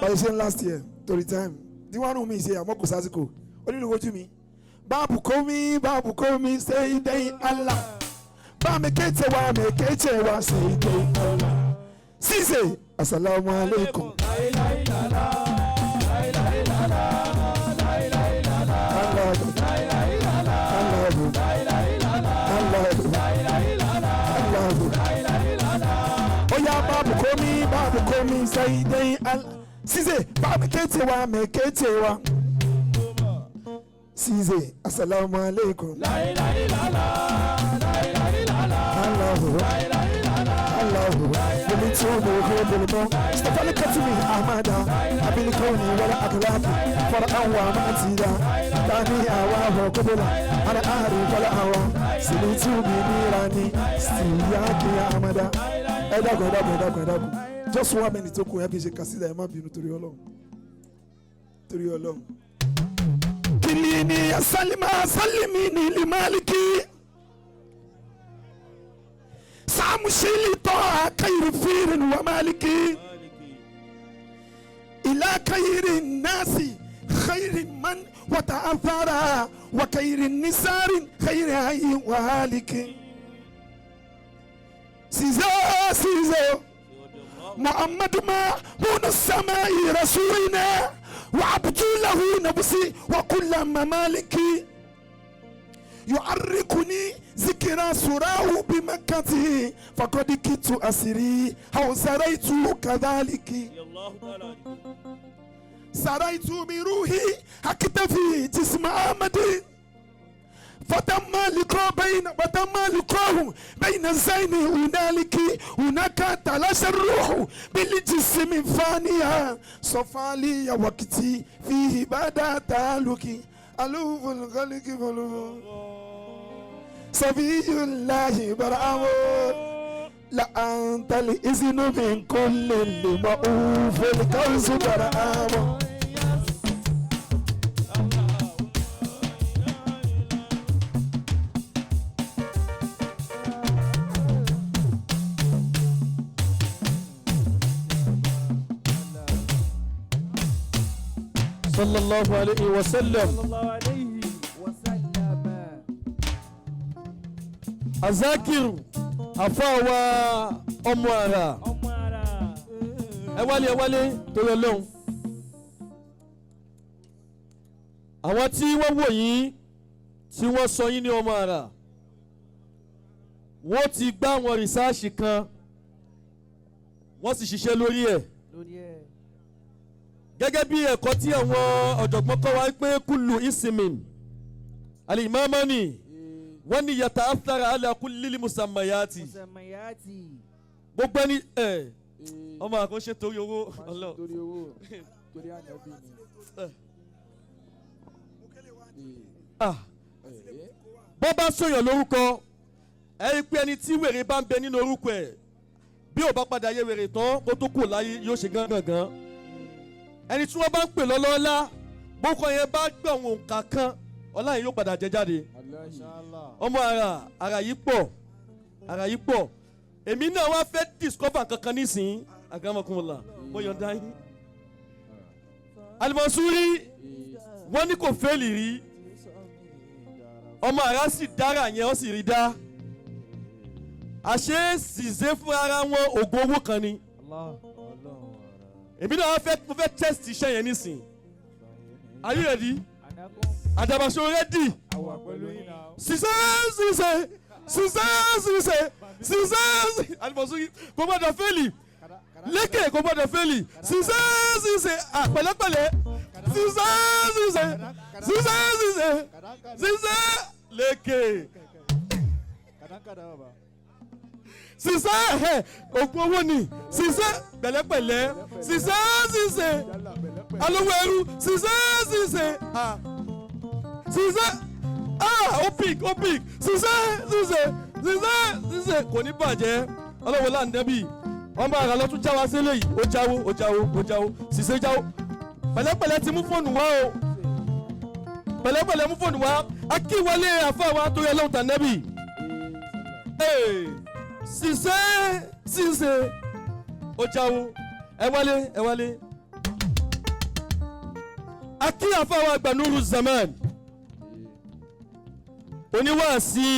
But the same last year, to the time. The one who me say, I'm not Kusasiko. What did you go to me? Babu komi, say day Allah. Ba me kete wa, say day Allah. Sise, assalamu alaikum. Oya babu komi, say day Allah. Sise, ba me kete wa. Sise, assalamu alaikum. Allahu Bilitubu Bilbo Stefani Katumi Ahmada Abilikoni Wala Aklabi Fara'awa Matida Dani Awa Kubula Ana Ahri Wala Awa Silitubi Mirani Stiyaki Ahmada Edago Just 1 minute to go episode Kasida Ema Binu Turi Olong Kilini Salimini Limaliki سامشيلي طه خير فير ومالكي إلى خير الناس خير من وتأثر وخير النسار خير هي وهالك سيزو محمد ما من السماء رسولنا وعبد له نفسي وكل ممالكي يعرقني ذكرى سراه بمكته فقد كنت أسري أو سريت كذلك سريت بروحي أكتفي جسم أحمد فتم لقاه بين الزين هنالك هناك تلاش الروح بالجسم فانيا صفى لي وقتي فيه بعد تعلقي ألوف الخلق فلو صفي الله برعو لا أنت الإذن من كل اللي مؤوف الكوز برعو صلى الله عليه وسلم Azakiru afawa ọmọ ara ẹ wálé torí Ọlọ́run àwọn tí wọ́n wò yín tí wọ́n sọ yín ní ọmọ ara wọ́n ti gbá àwọn rìsáàsì kan wọ́n sì ṣiṣẹ́ lórí ẹ̀ gẹ́gẹ́ bí ẹ̀kọ́ tí àwọn ọ̀jọ̀gbọ́n kọ́ wa pé kúlù isimin alimamani wọ́n ní yàtà afẹ́rẹ́ alákùn lílì musammayati gbogbo ẹni ọmọ àkóṣe torí owó ọlọ́ bọ́ bá sọ̀yàn lórúkọ ẹ̀rí pé ẹni tí wèrè bá ń bẹ nínú orúkọ ẹ̀ bí ò bá padà yé wèrè tán kó tó kù láyé yóò ṣe gángan ẹni tí wọ́n bá ń pè lọ́lọ́lá bókọ yẹn bá gbẹ̀ òun òǹkà kan ọlá yìí yóò padà jẹ jáde ọmọ ara yìí pọ̀ èmi náà wá fẹ́ discover kankan nísìnyí agamakunla mo yọ̀ǹda yín Al-Mansuri wọ́n ní kò fẹ́ẹ̀lì rí ọmọ ara sì dára yẹn ó sì rí dá àṣé ṣìṣe fún ara wọn ògùn owó kan ni èmi náà mo fẹ́ test iṣẹ́ yẹn nísìnyí are you ready? Adabaso ready. Ṣiṣẹ́ Al-Mansuri kò gbọ́dọ̀ fẹ́lì lékè kò gbọ́dọ̀ fẹ́lì ṣiṣẹ́ pẹ̀lẹ́pẹ̀lẹ́ ṣiṣẹ́ lékè ṣiṣẹ́ ògùn owó ni ṣiṣẹ́ pẹ̀lẹ́pẹ̀lẹ́ ṣiṣẹ́ alówó ẹrú ṣiṣẹ́ opik ṣiṣẹ́ kò ní bàjẹ́ ọlọ́wọ́ láǹdẹ́bì ọmọ àrà lọ́tún jáwá sílẹ̀ yìí ó jáwó ṣiṣẹ́ jáwó pẹ̀lẹ́pẹ̀lẹ́ ti mú fóònù wá o pẹ̀lẹ́pẹ̀lẹ́ mú fóònù wá akíwọlé àfáwọn àtòrí ẹlẹ́wọ̀n tàǹdẹ́bì ṣiṣẹ́ ó jáwó ẹ wálé akíyàfáwọn àgbà Nuru Zaman oníwàásí